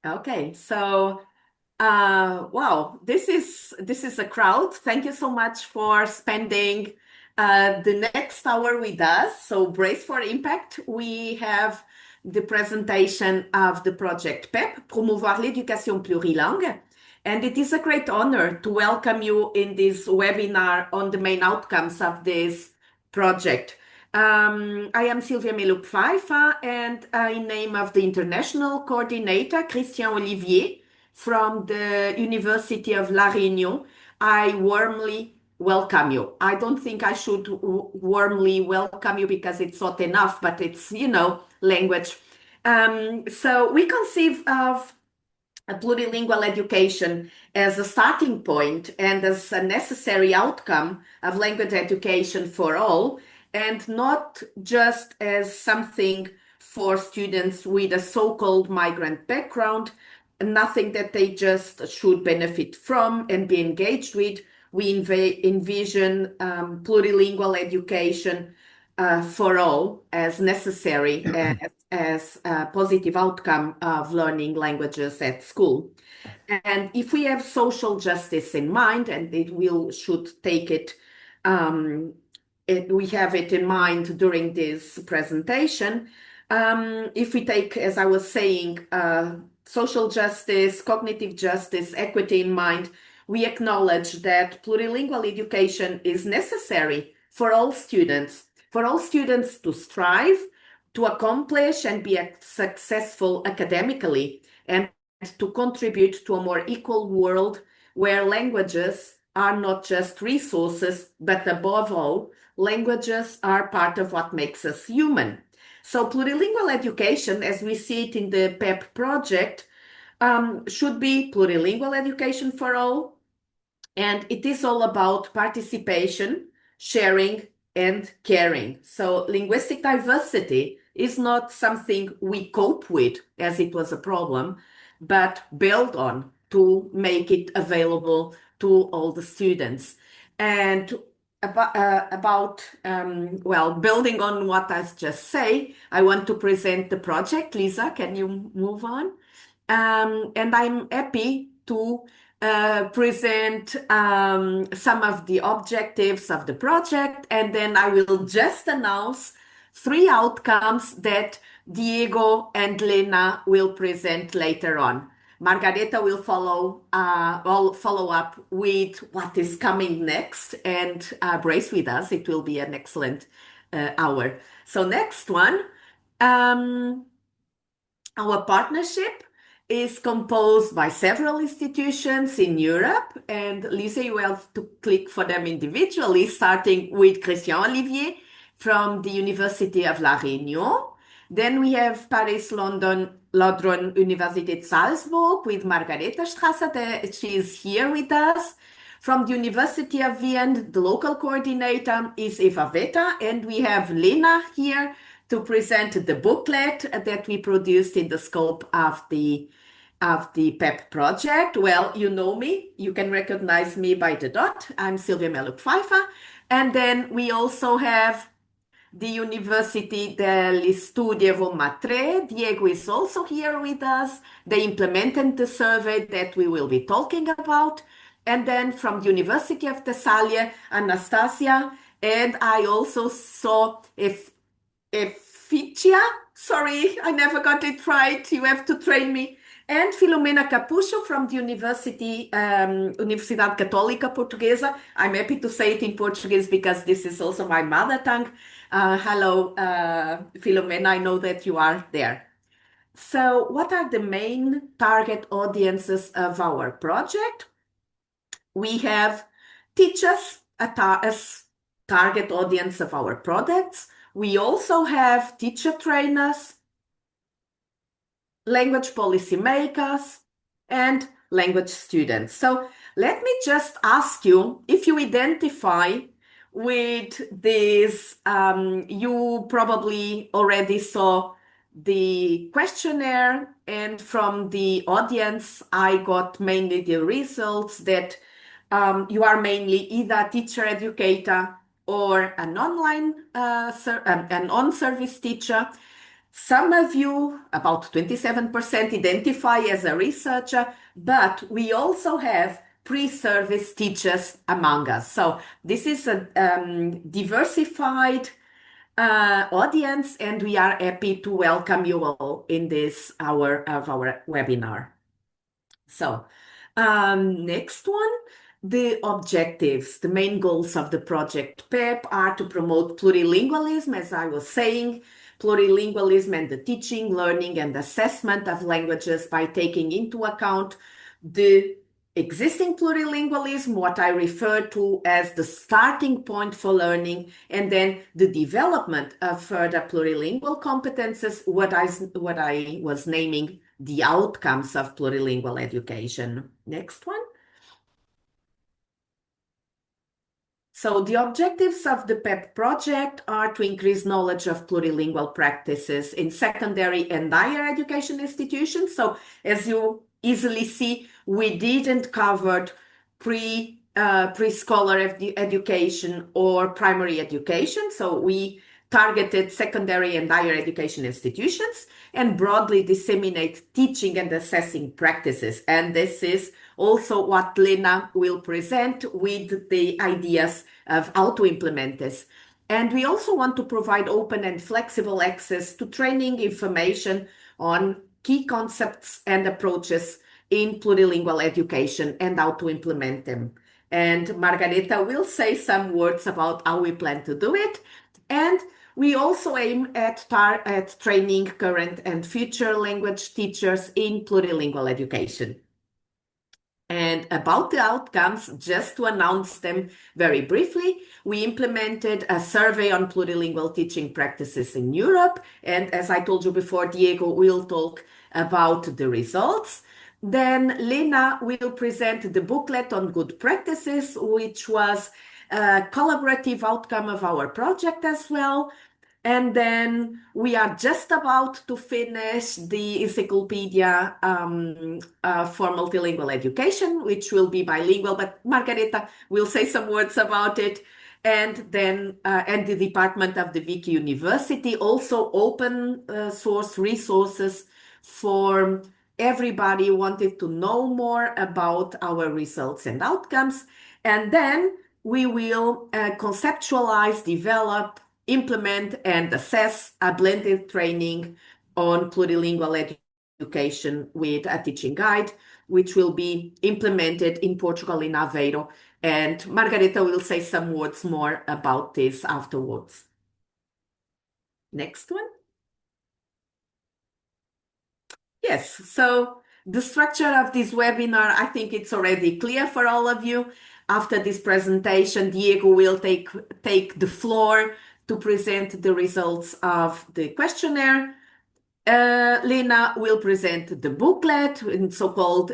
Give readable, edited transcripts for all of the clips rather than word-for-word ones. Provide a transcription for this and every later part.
Okay, so wow, this is a crowd. Thank you so much for spending the next hour with us. So brace for impact. We have the presentation of the project PEP, Promouvoir l'éducation plurilingue. And it is a great honor to welcome you in this webinar on the main outcomes of this project. I am Sylvia Melup-Pfeiffer, and in name of the international coordinator, Christian Olivier, from the University of La Réunion, I warmly welcome you. I don't think I should warmly welcome you because it's not enough, but it's, language. So we conceive of a plurilingual education as a starting point and as a necessary outcome of language education for all, and not just as something for students with a so-called migrant background, nothing that they just should benefit from and be engaged with. We envision plurilingual education for all as necessary as a positive outcome of learning languages at school. And if we have social justice in mind, and should take it, we have it in mind during this presentation. If we take, as I was saying, social justice, cognitive justice, equity in mind, we acknowledge that plurilingual education is necessary for all students to strive, to accomplish and be successful academically, and to contribute to a more equal world where languages are not just resources, but above all, languages are part of what makes us human. So plurilingual education, as we see it in the PEP project, should be plurilingual education for all. And it is all about participation, sharing, and caring. So linguistic diversity is not something we cope with as it was a problem, but build on to make it available to all the students. And building on what I just say, I want to present the project. Lisa, can you move on? And I'm happy to present some of the objectives of the project, and then I will just announce three outcomes that Diego and Lena will present later on. Margareta will follow up with what is coming next, and brace with us. It will be an excellent hour. So next one. Our partnership is composed by several institutions in Europe, and Lisa, you have to click for them individually, starting with Christian Olivier from the University of La Réunion. Then we have Paris, London, Lodron Universität Salzburg with Margareta Strasser. She is here with us. From the University of Vienna, the local coordinator is Eva Veta, and we have Lena here to present the booklet that we produced in the scope of the PEP project. Well, you know me, you can recognize me by the dot. I'm Sylvia Melup-Pfeiffer. And then we also have the University degli Studi Roma 3. Diego is also here with us. They implemented the survey that we will be talking about. And then from the University of Thessalia, Anastasia. And I also saw Efficia, sorry, I never got it right. You have to train me. And Filomena Capucho from the Universidade Católica Portuguesa. I'm happy to say it in Portuguese because this is also my mother tongue. Hello, Filomena, I know that you are there. So what are the main target audiences of our project? We have teachers as target audience of our products. We also have teacher trainers, language policy makers, and language students. So let me just ask you if you identify with this. You probably already saw the questionnaire, and from the audience, I got mainly the results that you are mainly either a teacher educator or an online an on-service teacher. Some of you, about 27%, identify as a researcher, but we also have pre-service teachers among us. So this is a diversified audience, and we are happy to welcome you all in this hour of our webinar. So, next one, the objectives, the main goals of the project PEP are to promote plurilingualism, as I was saying, plurilingualism and the teaching, learning, and assessment of languages by taking into account the existing plurilingualism, what I refer to as the starting point for learning, and then the development of further plurilingual competences, what I was naming the outcomes of plurilingual education. Next one. So the objectives of the PEP project are to increase knowledge of plurilingual practices in secondary and higher education institutions. So as you easily see, we didn't cover pre-scholar education or primary education. So we targeted secondary and higher education institutions and broadly disseminate teaching and assessing practices. And this is also what Lena will present with the ideas of how to implement this. And we also want to provide open and flexible access to training information on key concepts and approaches in plurilingual education and how to implement them. And Margareta will say some words about how we plan to do it. And we also aim at training current and future language teachers in plurilingual education. And about the outcomes, just to announce them very briefly, we implemented a survey on plurilingual teaching practices in Europe. And as I told you before, Diego will talk about the results. Then Lena will present the booklet on good practices, which was a collaborative outcome of our project as well. And then we are just about to finish the encyclopedia for multilingual education, which will be bilingual, but Margareta will say some words about it. And then, and the Department of the Wiki University also open source resources for everybody who wanted to know more about our results and outcomes. And then we will conceptualize, develop, implement and assess a blended training on plurilingual education with a teaching guide, which will be implemented in Portugal in Aveiro. And Margareta will say some words more about this afterwards. Next one. Yes, so the structure of this webinar, I think it's already clear for all of you. After this presentation, Diego will take the floor to present the results of the questionnaire. Lena will present the booklet in so-called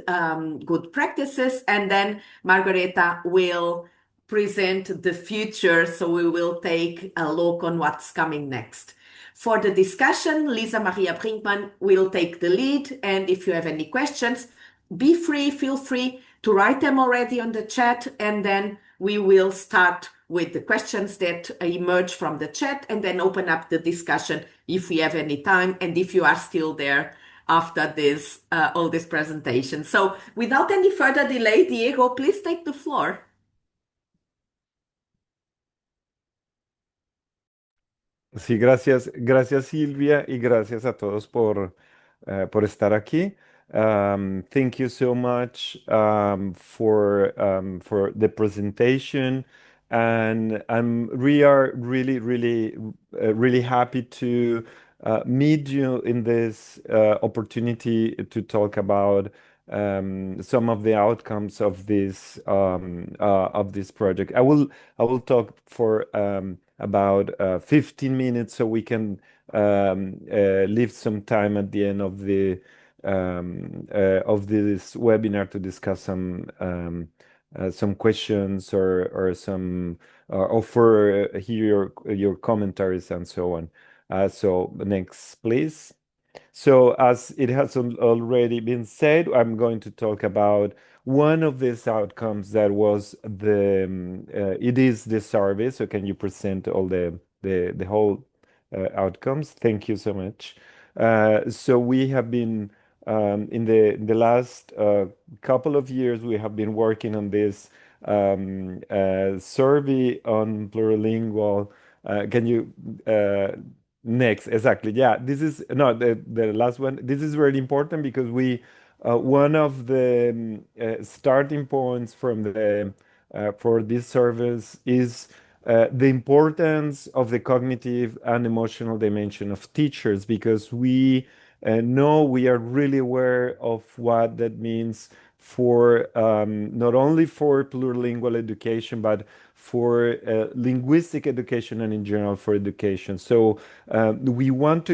good practices, and then Margareta will present the future, so we will take a look on what's coming next. For the discussion, Lisa Maria Brinkmann will take the lead, and if you have any questions, feel free to write them already on the chat, and then we will start with the questions that emerge from the chat and then open up the discussion if we have any time and if you are still there after this all this presentation. So without any further delay, Diego, please take the floor. Sí, gracias Silvia y gracias a todos por estar aquí. Thank you so much for the presentation, and we are really happy to meet you in this opportunity to talk about some of the outcomes of this project. I will talk for about 15 minutes so we can leave some time at the end of this webinar to discuss some questions or some offer hear your commentaries and so on. So next, please. So as it has already been said, I'm going to talk about one of these outcomes that was it is the survey. So can you present all the whole outcomes. Thank you so much. So we have been in the last couple of years, we have been working on this survey on plurilingual. Can you next? Exactly. Yeah, this is no the last one. This is very important because we one of the starting points from the for this service is the importance of the cognitive and emotional dimension of teachers, because we know we are really aware of what that means for not only for plurilingual education, but for linguistic education and in general for education. So we wanted to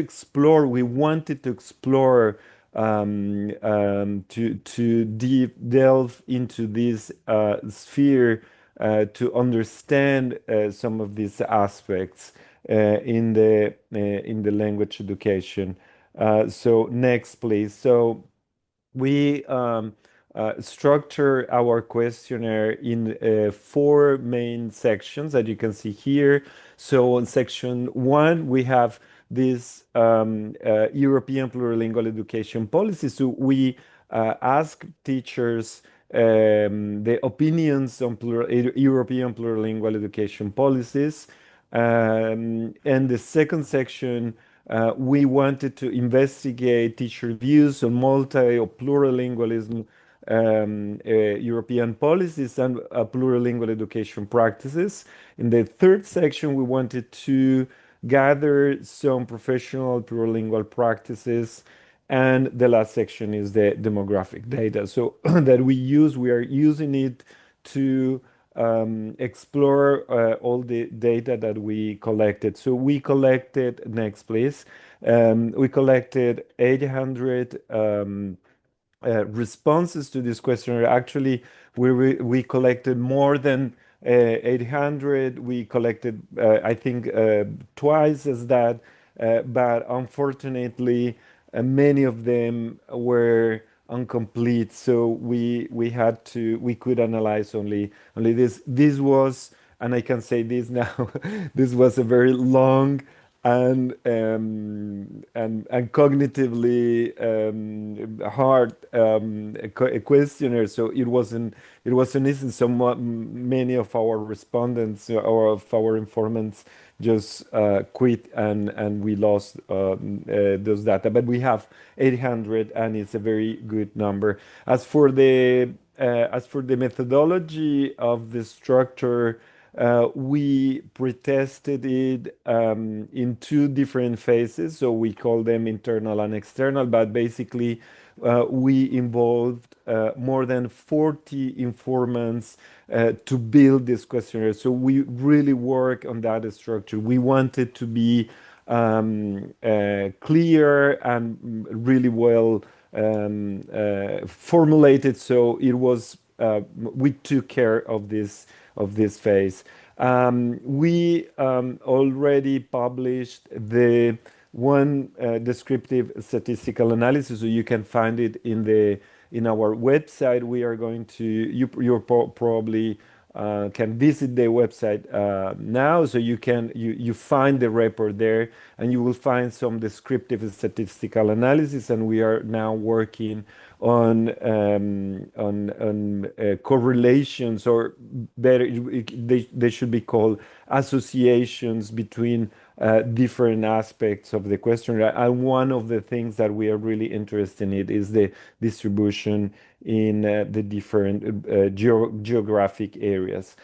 explore to delve into this sphere to understand some of these aspects in the language education. So next, please. So we structure our questionnaire in four main sections that you can see here. So in section one, we have this European plurilingual education policy. So we ask teachers the opinions on European plurilingual education policies. And the second section, we wanted to investigate teacher views on multi or plurilingualism, European policies and plurilingual education practices. In the third section, we wanted to gather some professional plurilingual practices. And the last section is the demographic data. So that we are using it to explore all the data that we collected. So we collected, next please, we collected 800 responses to this questionnaire. Actually, we collected more than 800. We collected, I think, twice as that, but unfortunately, many of them were incomplete. So we could analyze only this. This was, and I can say this now, this was a very long and cognitively hard a questionnaire. So it wasn't easy. So many of our respondents or of our informants just quit, and we lost those data. But we have 800, and it's a very good number. As for the methodology of the structure, we pretested it in two different phases. So we call them internal and external, but basically we involved more than 40 informants to build this questionnaire. So we really work on that structure. We wanted to be clear and really well formulated. So we took care of this phase. We already published the one descriptive statistical analysis, so you can find it in our website. We are going to you probably can visit the website now, so you find the report there, and you will find some descriptive statistical analysis. And we are now working on correlations, or better, they should be called associations between different aspects of the questionnaire. And one of the things that we are really interested in is the distribution in the different geographic areas.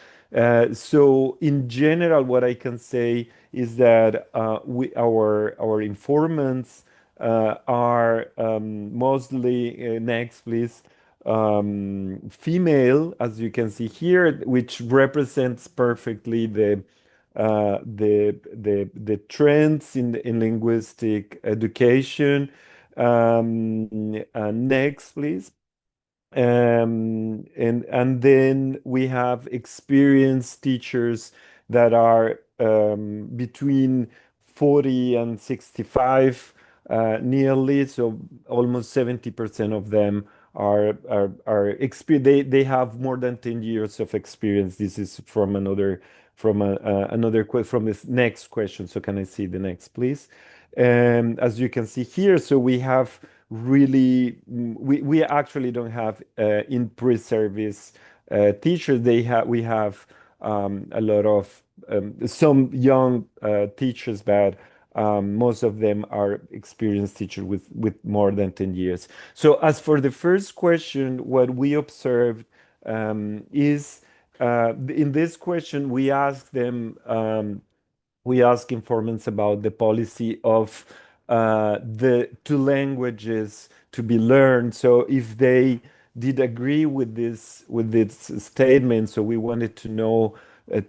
So in general, what I can say is that our informants are mostly, next please, female, as you can see here, which represents perfectly the trends in linguistic education. Next, please. And then we have experienced teachers that are between 40 and 65, nearly. So almost 70% of them they have more than 10 years of experience. This is from another from this next question. So can I see the next, please? As you can see here, so we have really we actually don't have in pre-service teachers. We have a lot of some young teachers, but most of them are experienced teachers with more than 10 years. So as for the first question, what we observed is in this question, we ask informants about the policy of the two languages to be learned. So if they did agree with this statement, so we wanted to know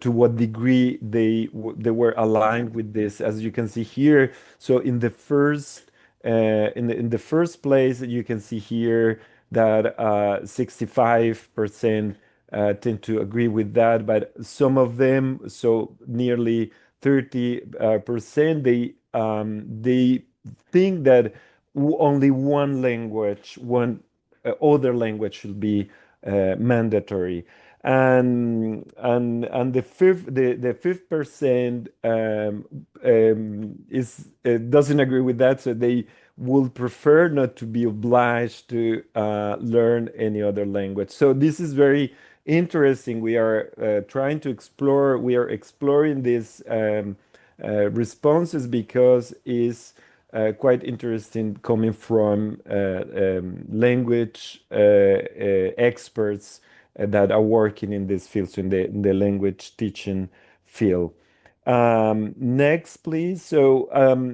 to what degree they were aligned with this. As you can see here, so in the first in the first place, you can see here that 65% tend to agree with that, but some of them, so nearly 30%, they think that only one language, one other language should be mandatory. And the 5% is doesn't agree with that, so they would prefer not to be obliged to learn any other language. So this is very interesting. We are trying to explore. We are exploring these responses because it's quite interesting coming from language experts that are working in this field, so in the language teaching field. Next, please. So,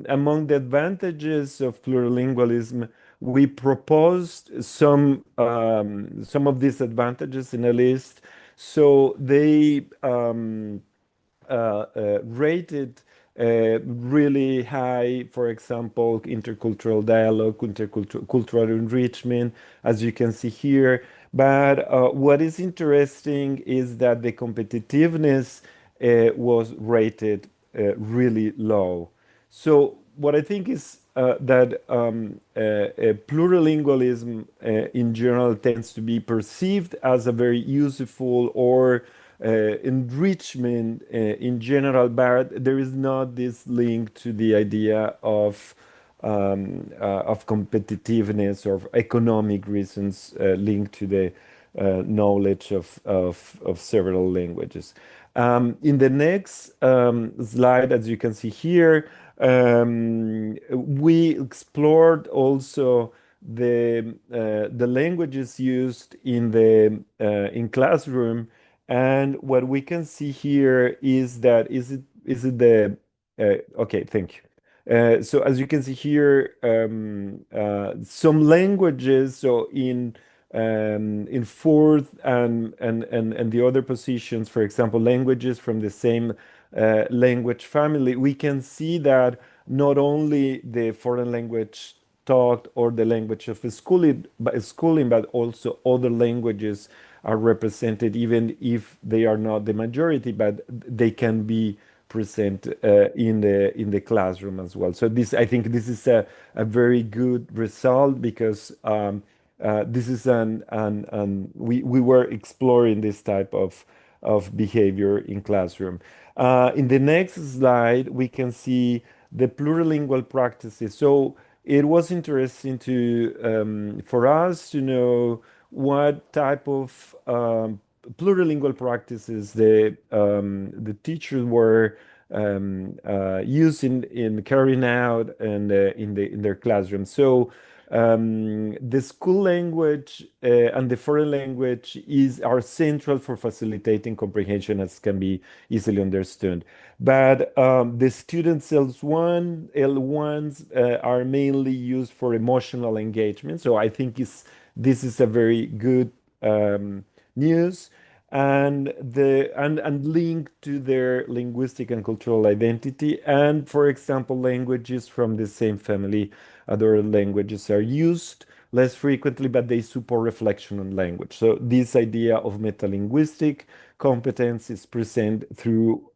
among the advantages of plurilingualism, we proposed some of these advantages in a list. So they rated really high, for example, intercultural dialogue, cultural enrichment, as you can see here. But what is interesting is that the competitiveness was rated really low. So what I think is that plurilingualism in general tends to be perceived as a very useful or enrichment in general, but there is not this link to the idea of competitiveness or economic reasons linked to the knowledge of several languages. In the next slide, as you can see here, we explored also the languages used in classroom, and what we can see here is that is it the okay, thank you. So as you can see here, some languages, so in fourth and the other positions, for example, languages from the same language family, we can see that not only the foreign language taught or the language of schooling, but also other languages are represented, even if they are not the majority, but they can be present in the classroom as well. So this, I think, this is a very good result because this is we were exploring this type of behavior in classroom. In the next slide, we can see the plurilingual practices. So it was interesting for us to know what type of plurilingual practices the teachers were using in carrying out and in their classroom. So the school language and the foreign language are central for facilitating comprehension, as can be easily understood. But the students L1s are mainly used for emotional engagement. So I think this is a very good news, and linked to their linguistic and cultural identity. And for example, languages from the same family, other languages are used less frequently, but they support reflection on language. So this idea of metalinguistic competence is present through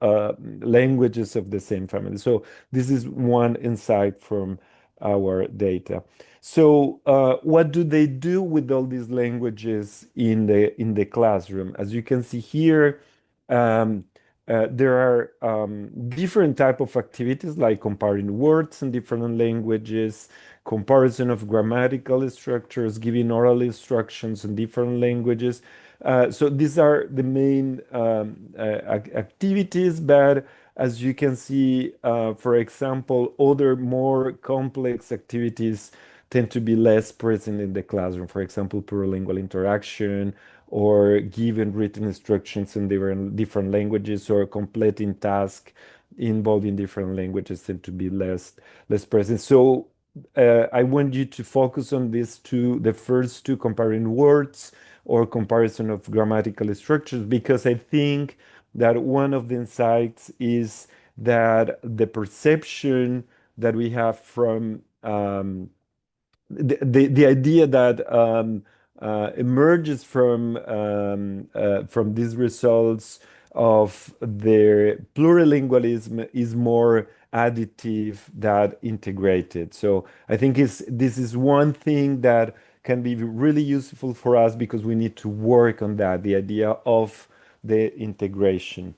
languages of the same family. So this is one insight from our data. So what do they do with all these languages in the classroom? As you can see here, there are different type of activities like comparing words in different languages, comparison of grammatical structures, giving oral instructions in different languages. So these are the main activities, but as you can see, for example, other more complex activities tend to be less present in the classroom. For example, plurilingual interaction, or giving written instructions in different languages, or completing tasks involving different languages tend to be less present. So I want you to focus on these two, the first two, comparing words or comparison of grammatical structures, because I think that one of the insights is that the perception that we have from the idea that emerges from these results of their plurilingualism is more additive than integrated. So I think this is one thing that can be really useful for us, because we need to work on that, the idea of the integration.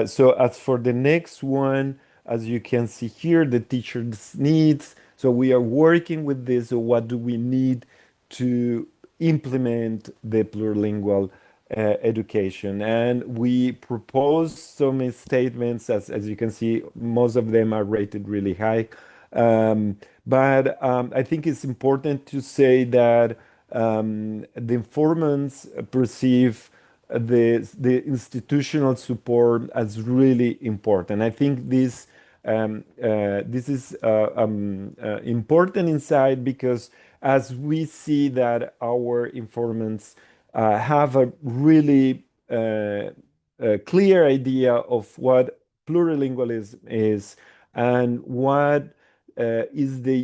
So as for the next one, as you can see here, the teacher's needs. So we are working with this. So what do we need to implement the plurilingual education? And we propose some statements. As you can see, most of them are rated really high. But I think it's important to say that the informants perceive the institutional support as really important. I think this is important insight, because as we see that our informants have a really clear idea of what plurilingualism is, and what is the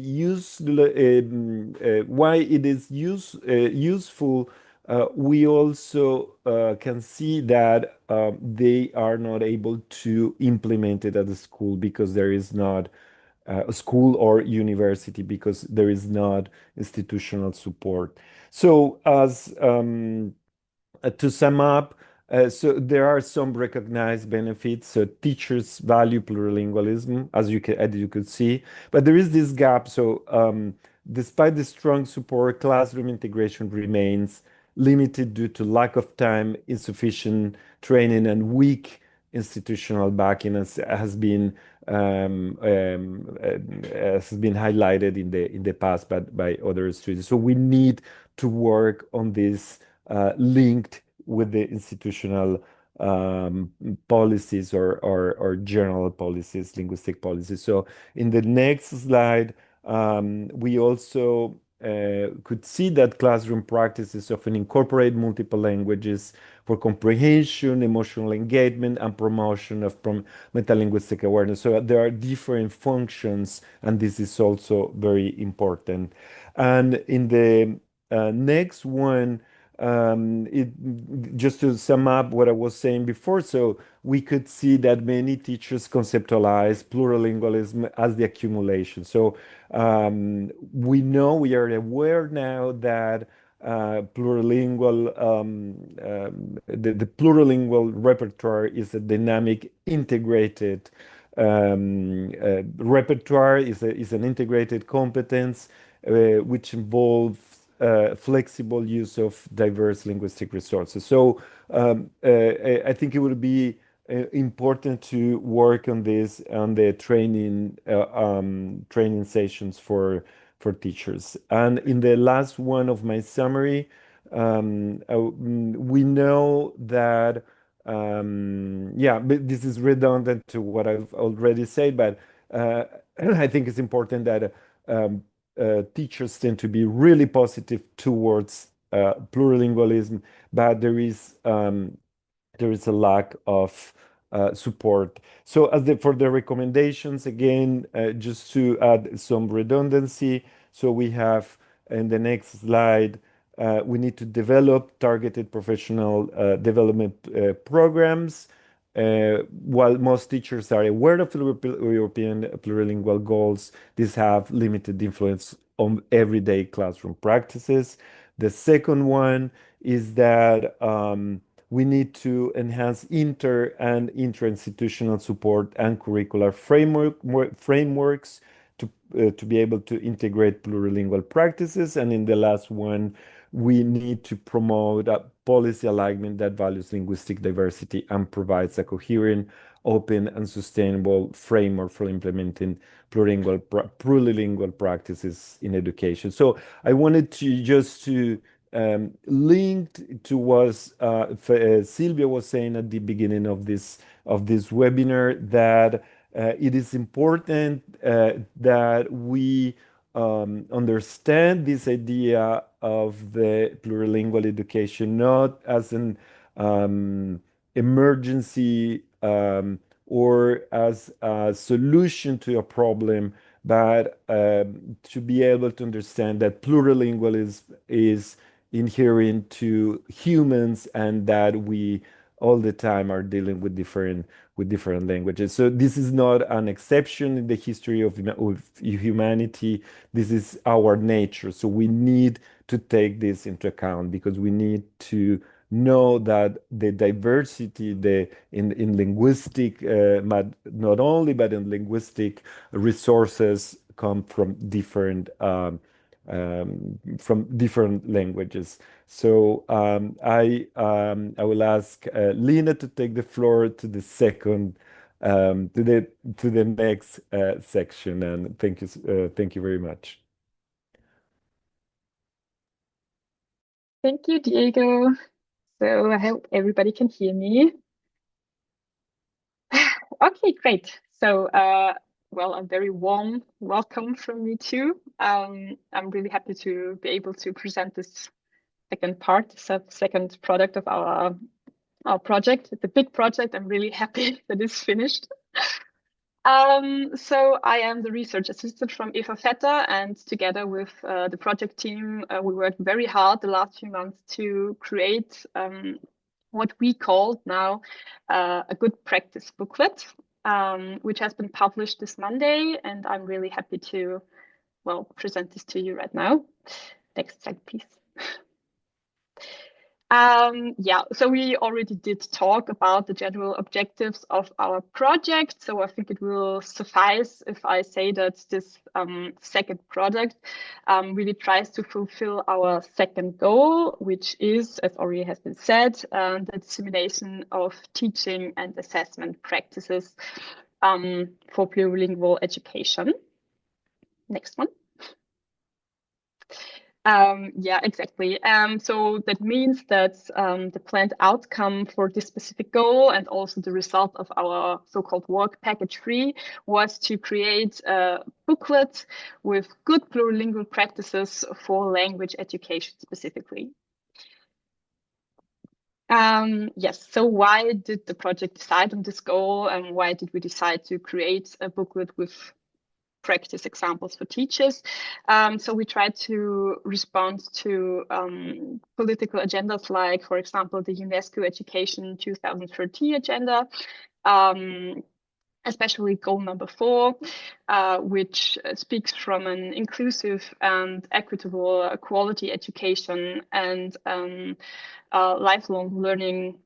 why it is useful. We also can see that they are not able to implement it at the school, because there is not a school or university, because there is not institutional support. So as to sum up, so there are some recognized benefits. So teachers value plurilingualism, as you could see, but there is this gap. So despite the strong support, classroom integration remains limited due to lack of time, insufficient training, and weak institutional backing, as has been highlighted in the past by other students. So we need to work on this, linked with the institutional policies, or general policies, linguistic policies. So in the next slide, we also could see that classroom practices often incorporate multiple languages for comprehension, emotional engagement, and promotion of metalinguistic awareness. So there are different functions, and this is also very important. And in the next one, just to sum up what I was saying before, so we could see that many teachers conceptualize plurilingualism as the accumulation. So we are aware now that the plurilingual repertoire is a dynamic, integrated repertoire, is an integrated competence, which involves flexible use of diverse linguistic resources. So I think it would be important to work on this, on the training sessions for teachers. And in the last one of my summary, we know that yeah, but this is redundant to what I've already said, but I think it's important that teachers tend to be really positive towards plurilingualism, but there is a lack of support. So for the recommendations, again, just to add some redundancy, so we have in the next slide, we need to develop targeted professional development programs. While most teachers are aware of the European plurilingual goals, these have limited influence on everyday classroom practices. The second one is that we need to enhance inter and intra-institutional support and curricular frameworks to be able to integrate plurilingual practices. And in the last one, we need to promote a policy alignment that values linguistic diversity and provides a coherent, open, and sustainable framework for implementing plurilingual practices in education. So I wanted to just to linked to what Sylvia was saying at the beginning of this webinar, that it is important that we understand this idea of the plurilingual education not as an emergency or as a solution to a problem, but to be able to understand that plurilingualism is inherent to humans and that we all the time are dealing with different languages. So this is not an exception in the history of humanity. This is our nature. So we need to take this into account because we need to know that the diversity in linguistic, not only, but in linguistic resources come from different languages. So I will ask Lina to take the floor to the second to the next section, and thank you very much. Thank you, Diego. So I hope everybody can hear me. Okay, great. So well, a very warm welcome from me too. I'm really happy to be able to present this second part, second product of our project. It's a big project. I'm really happy that it's finished. So I am the research assistant from Eva Vetter, and together with the project team, we worked very hard the last few months to create what we call now a good practice booklet, which has been published this Monday, and I'm really happy to, well, present this to you right now. Next slide, please. Yeah, so we already did talk about the general objectives of our project. So I think it will suffice if I say that this second product really tries to fulfill our second goal, which is, as already has been said, the dissemination of teaching and assessment practices for plurilingual education. Next one. Yeah, exactly. So that means that the planned outcome for this specific goal and also the result of our so-called work package 3 was to create a booklet with good plurilingual practices for language education specifically. Yes, so why did the project decide on this goal, and why did we decide to create a booklet with practice examples for teachers? So we try to respond to political agendas like, for example, the UNESCO Education 2030 agenda, especially goal number 4, which speaks from an inclusive and equitable quality education and lifelong learning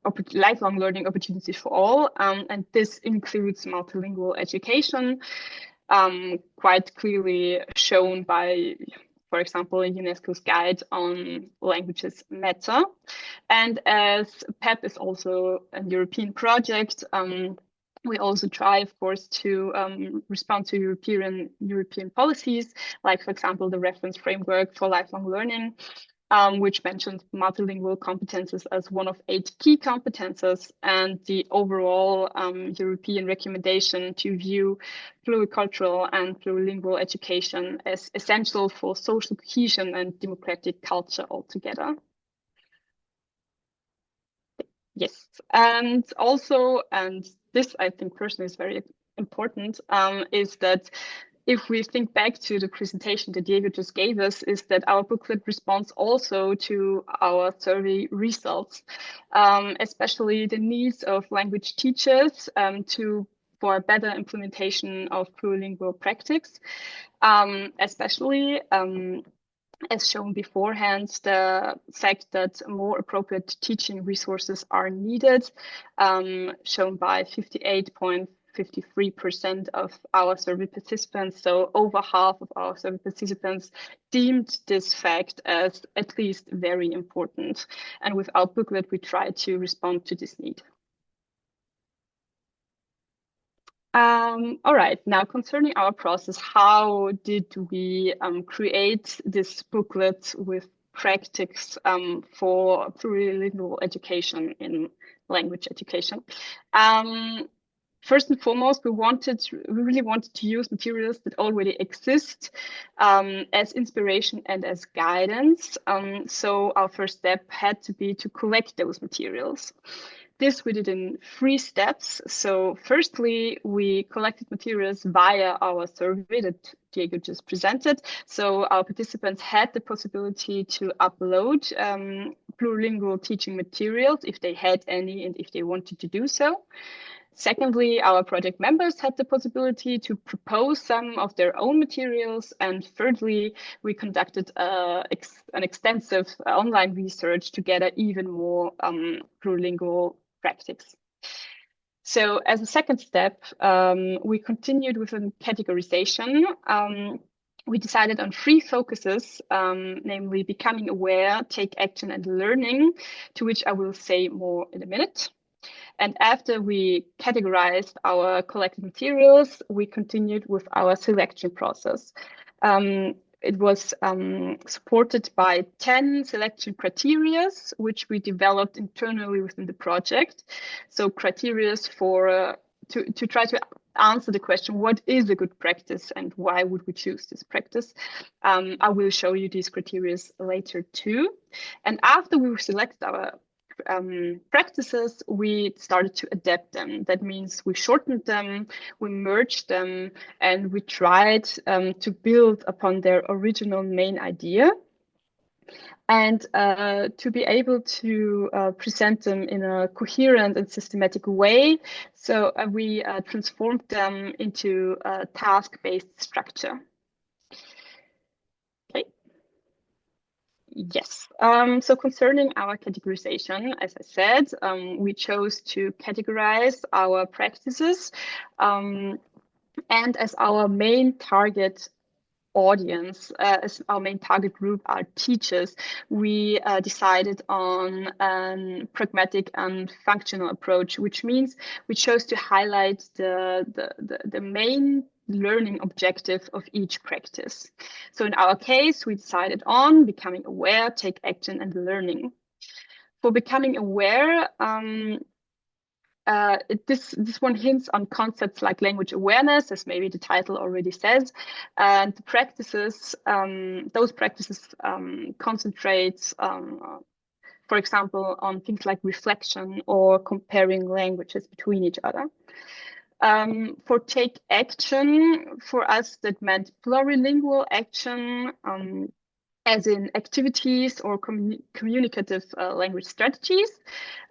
opportunities for all. And this includes multilingual education, quite clearly shown by, for example, UNESCO's guide on languages matter. And as PEP is also a European project, we also try, of course, to respond to European policies, like, for example, the reference framework for lifelong learning, which mentions multilingual competences as one of 8 key competences, and the overall European recommendation to view pluricultural and plurilingual education as essential for social cohesion and democratic culture altogether. Yes, and also, and this I think personally is very important, is that if we think back to the presentation that Diego just gave us, is that our booklet responds also to our survey results, especially the needs of language teachers for a better implementation of plurilingual practice, especially as shown beforehand, the fact that more appropriate teaching resources are needed, shown by 58.53% of our survey participants. So over half of our survey participants deemed this fact as at least very important. And with our booklet, we try to respond to this need. All right, now concerning our process, how did we create this booklet with practice for plurilingual education in language education? First and foremost, we really wanted to use materials that already exist as inspiration and as guidance. So our first step had to be to collect those materials. This we did in 3 steps. So firstly, we collected materials via our survey that Diego just presented. So our participants had the possibility to upload plurilingual teaching materials if they had any and if they wanted to do so. Secondly, our project members had the possibility to propose some of their own materials. And thirdly, we conducted an extensive online research to gather even more plurilingual practice. So as a second step, we continued with a categorization. We decided on 3 focuses, namely becoming aware, take action, and learning, to which I will say more in a minute. And after we categorized our collected materials, we continued with our selection process. It was supported by 10 selection criteria, which we developed internally within the project. So criteria for to try to answer the question, what is a good practice and why would we choose this practice? I will show you these criteria later too. And after we selected our practices, we started to adapt them. That means we shortened them, we merged them, and we tried to build upon their original main idea and to be able to present them in a coherent and systematic way. So we transformed them into a task-based structure. Yes. So concerning our categorization, as I said, we chose to categorize our practices, and as our main target audience, as our main target group are teachers, we decided on a pragmatic and functional approach, which means we chose to highlight the main learning objective of each practice. So in our case, we decided on becoming aware, take action, and learning. For becoming aware, this one hints on concepts like language awareness, as maybe the title already says, and the practices, those practices concentrate, for example, on things like reflection or comparing languages between each other. For take action, for us, that meant plurilingual action, as in activities or communicative language strategies,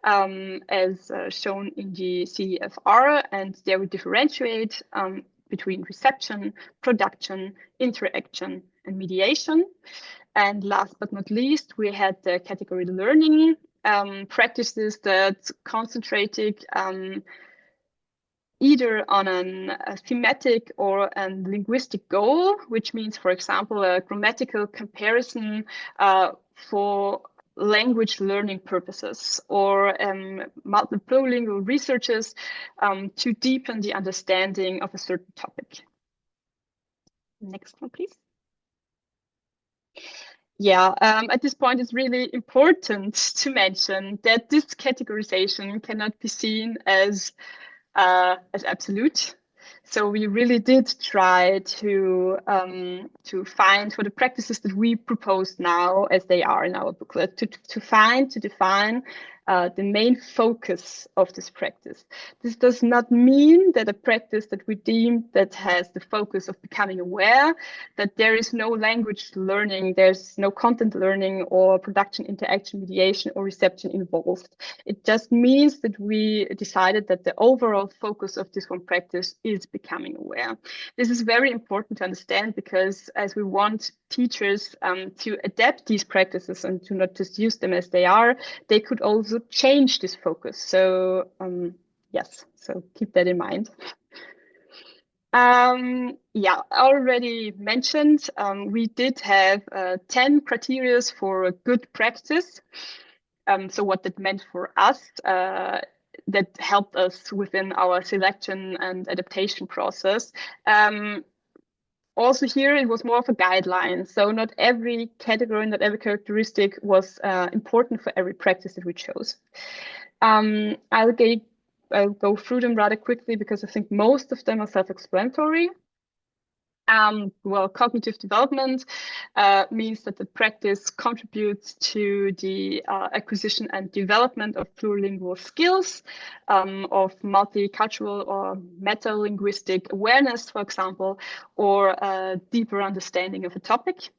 as shown in the CEFR, and there we differentiate between reception, production, interaction, and mediation. And last but not least, we had the category learning, practices that concentrated either on a thematic or a linguistic goal, which means, for example, a grammatical comparison for language learning purposes, or multilingual researches to deepen the understanding of a certain topic. Next one, please. Yeah, at this point, it's really important to mention that this categorization cannot be seen as absolute. So we really did try to find, for the practices that we propose now as they are in our booklet, to define the main focus of this practice. This does not mean that a practice that we deem that has the focus of becoming aware, that there is no language learning, there's no content learning or production, interaction, mediation, or reception involved. It just means that we decided that the overall focus of this one practice is becoming aware. This is very important to understand because as we want teachers to adapt these practices and to not just use them as they are, they could also change this focus. So yes, so keep that in mind. Yeah, already mentioned, we did have 10 criteria for a good practice. So what that meant for us, that helped us within our selection and adaptation process. Also here, it was more of a guideline. So not every category, not every characteristic was important for every practice that we chose. I'll go through them rather quickly because I think most of them are self-explanatory. Well, cognitive development means that the practice contributes to the acquisition and development of plurilingual skills, of multicultural or meta-linguistic awareness, for example, or a deeper understanding of a topic.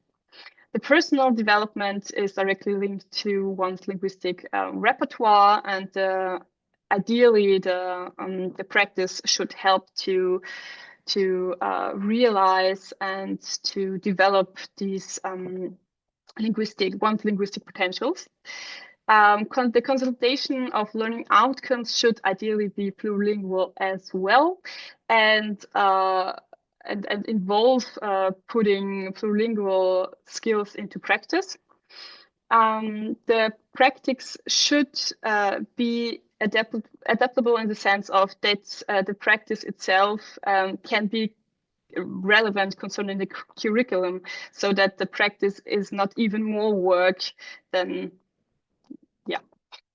The personal development is directly linked to one's linguistic repertoire, and ideally the practice should help to realize and to develop these linguistic potentials. The consolidation of learning outcomes should ideally be plurilingual as well, and involve putting plurilingual skills into practice. The practice should be adaptable in the sense of that the practice itself can be relevant concerning the curriculum, so that the practice is not even more work than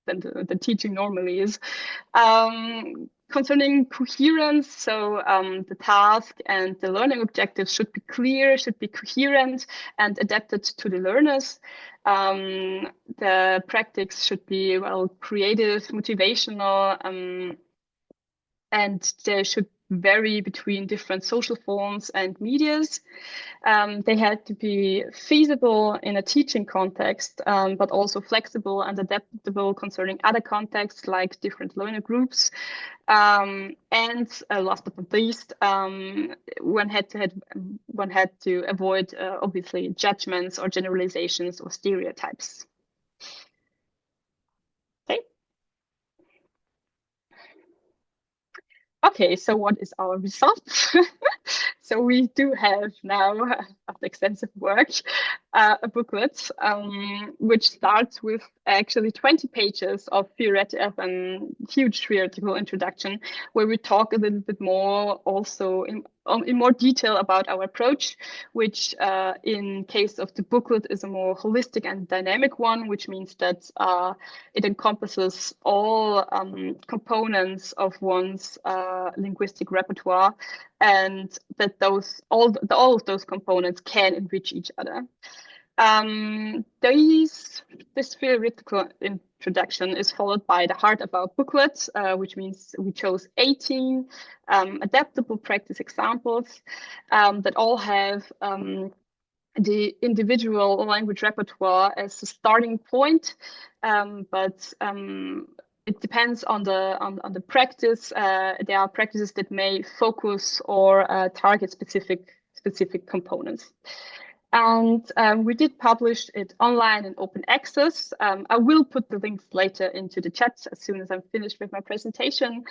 the teaching normally is. Concerning coherence, so the task and the learning objectives should be clear, should be coherent and adapted to the learners. The practice should be, well, creative, motivational, and they should vary between different social forms and medias. They had to be feasible in a teaching context, but also flexible and adaptable concerning other contexts like different learner groups. And last but not least, one had to avoid obviously judgments or generalizations or stereotypes. Okay, so what is our result? So we do have now, after extensive work, a booklet which starts with actually 20 pages of a huge theoretical introduction, where we talk a little bit more also in more detail about our approach, which in case of the booklet is a more holistic and dynamic one, which means that it encompasses all components of one's linguistic repertoire, and that all of those components can enrich each other. This theoretical introduction is followed by the heart of our booklet, which means we chose 18 adaptable practice examples that all have the individual language repertoire as a starting point, but it depends on the practice. There are practices that may focus or target specific components. And we did publish it online in open access. I will put the links later into the chat as soon as I'm finished with my presentation.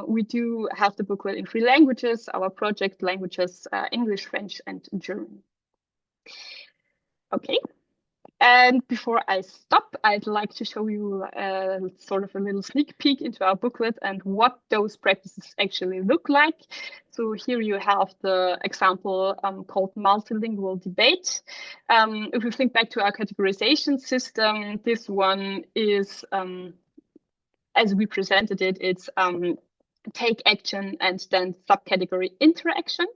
We do have the booklet in 3 languages, our project languages, English, French, and German. Okay. And before I stop, I'd like to show you sort of a little sneak peek into our booklet and what those practices actually look like. So here you have the example called multilingual debate. If we think back to our categorization system, this one is, as we presented it, it's take action and then subcategory interaction.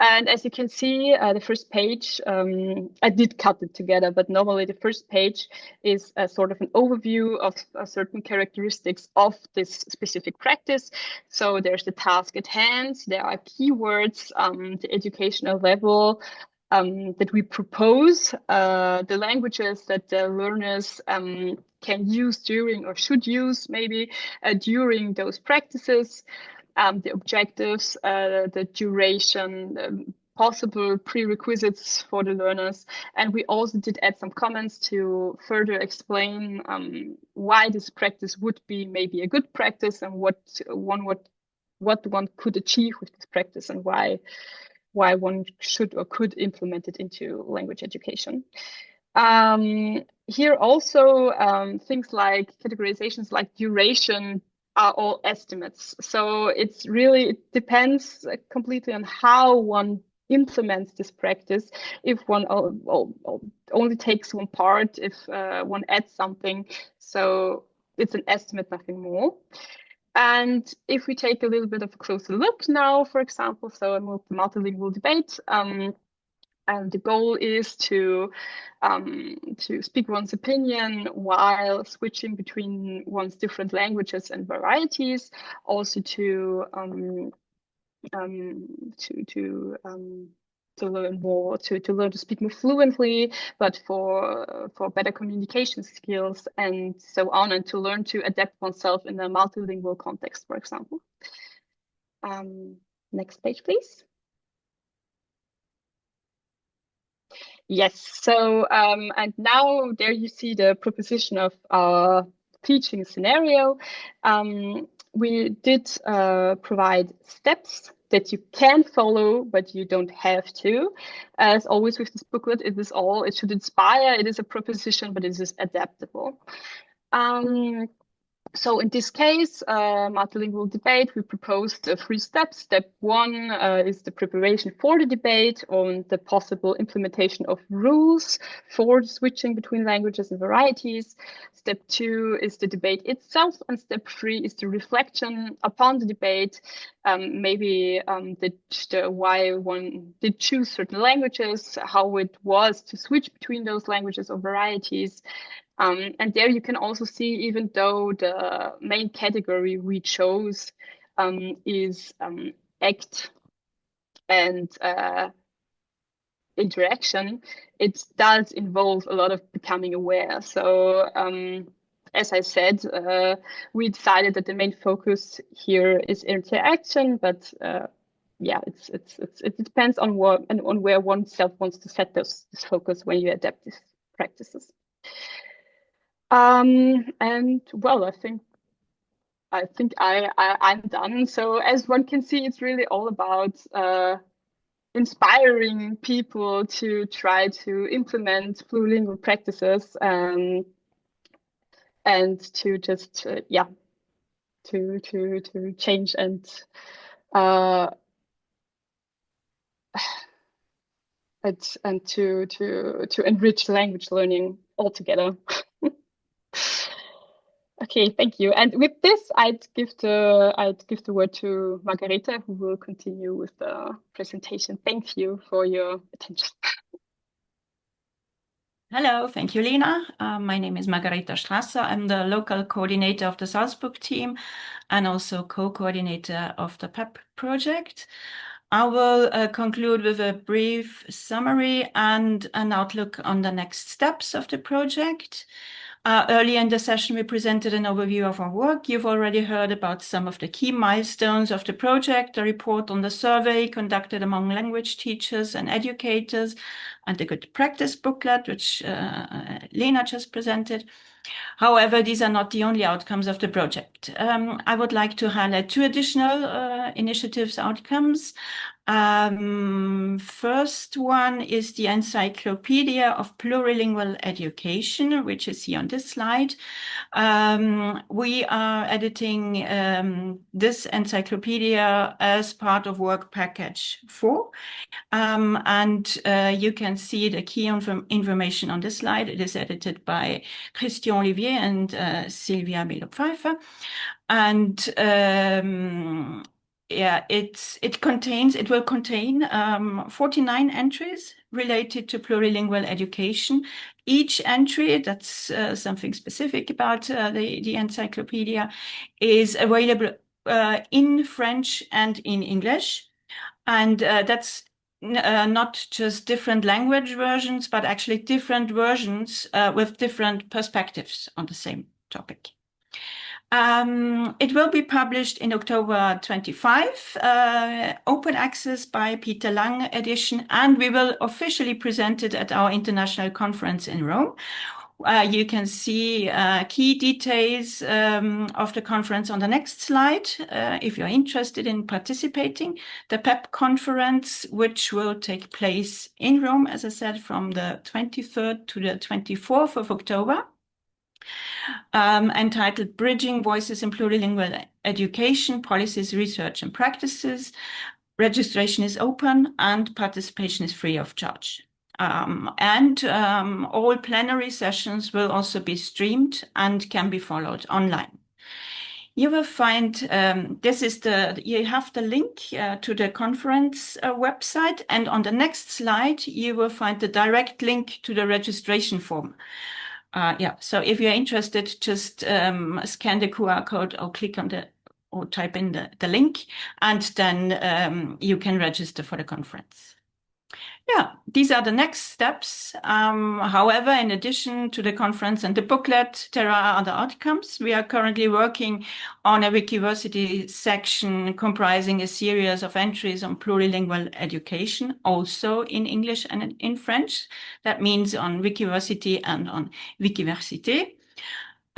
And as you can see, the first page, I did cut it together, but normally the first page is a sort of an overview of certain characteristics of this specific practice. So there's the task at hand, there are keywords, the educational level that we propose, the languages that the learners can use during or should use maybe during those practices. the objectives, the duration, possible prerequisites for the learners. And we also did add some comments to further explain why this practice would be maybe a good practice, and what one could achieve with this practice, and why one should or could implement it into language education. Here also, things like categorizations like duration are all estimates. So it depends completely on how one implements this practice. If one only takes one part, if one adds something. So it's an estimate, nothing more. And if we take a little bit of a closer look now, for example, so a multilingual debate, and the goal is to speak one's opinion while switching between one's different languages and varieties. Also to learn more, to learn to speak more fluently, but for better communication skills and so on, and to learn to adapt oneself in a multilingual context, for example. Next page, please. Yes, so and now there you see the proposition of our teaching scenario. We did provide steps that you can follow, but you don't have to. As always with this booklet, it should inspire, it is a proposition, but it is adaptable. So in this case, multilingual debate, we proposed 3 steps. Step 1 is the preparation for the debate on the possible implementation of rules for switching between languages and varieties. Step 2 is the debate itself, and step 3 is the reflection upon the debate, maybe why one did choose certain languages, how it was to switch between those languages or varieties. And there you can also see, even though the main category we chose is act and interaction, it does involve a lot of becoming aware. So as I said, we decided that the main focus here is interaction, but yeah, it depends on where oneself wants to set this focus when you adapt these practices. And well, I think I'm done. So as one can see, it's really all about inspiring people to try to implement plurilingual practices, and to just to change and to enrich language learning altogether. Okay, thank you. And with this, I'd give the word to Margareta, who will continue with the presentation. Thank you for your attention. Hello, thank you, Lena. My name is Margareta Strasser. I'm the local coordinator of the Salzburg team and also co-coordinator of the PEP project. I will conclude with a brief summary and an outlook on the next steps of the project. Earlier in the session, we presented an overview of our work. You've already heard about some of the key milestones of the project, a report on the survey conducted among language teachers and educators, and the good practice booklet, which Lena just presented. However, these are not the only outcomes of the project. I would like to highlight 2 additional initiatives outcomes. First one is the Encyclopedia of Plurilingual Education, which is here on this slide. We are editing this encyclopedia as part of work package 4. And you can see the key information on this slide. It is edited by Christian Olivier and Sylvia Melo-Pfeiffer. And yeah, it will contain 49 entries related to plurilingual education. Each entry, that's something specific about the encyclopedia, is available in French and in English. And that's not just different language versions, but actually different versions with different perspectives on the same topic. It will be published in October 25, open access by Peter Lang edition, and we will officially present it at our international conference in Rome. You can see key details of the conference on the next slide if you're interested in participating. The PEP conference, which will take place in Rome, as I said, from the 23rd to the 24th of October. Entitled Bridging Voices in Plurilingual Education, Policies, Research and Practices. Registration is open and participation is free of charge. All plenary sessions will also be streamed and can be followed online. You will find, you have the link to the conference website, and on the next slide, you will find the direct link to the registration form. So if you're interested, just scan the QR code or click on or type in the link, and then you can register for the conference. Yeah, these are the next steps. However, in addition to the conference and the booklet, there are other outcomes. We are currently working on a Wikiversity section comprising a series of entries on plurilingual education, also in English and in French. That means on Wikiversity and on Wikiversité.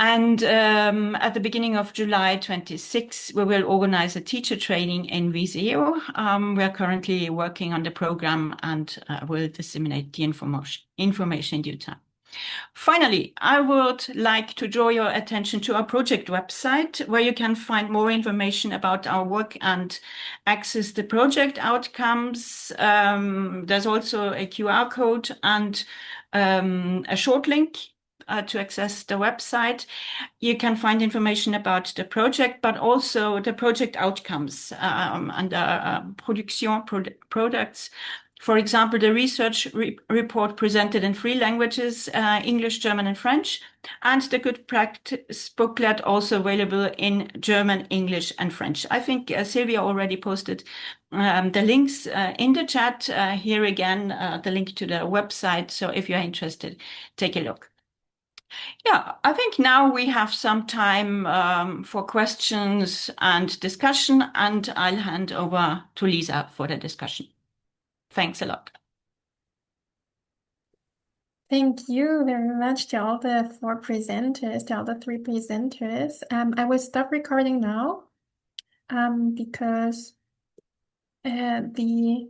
And at the beginning of July 26, we will organize a teacher training in Visio. We are currently working on the program and will disseminate the information in due time. Finally, I would like to draw your attention to our project website, where you can find more information about our work and access the project outcomes. There's also a QR code and a short link to access the website. You can find information about the project, but also the project outcomes and production products. For example, the research report presented in 3 languages, English, German, and French, and the good practice booklet also available in German, English, and French. I think Sylvia already posted the links in the chat. Here again, the link to the website. So if you're interested, take a look. Yeah, I think now we have some time for questions and discussion, and I'll hand over to Lisa for the discussion. Thanks a lot. Thank you very much to all the 4 presenters, to all the 3 presenters. I will stop recording now because the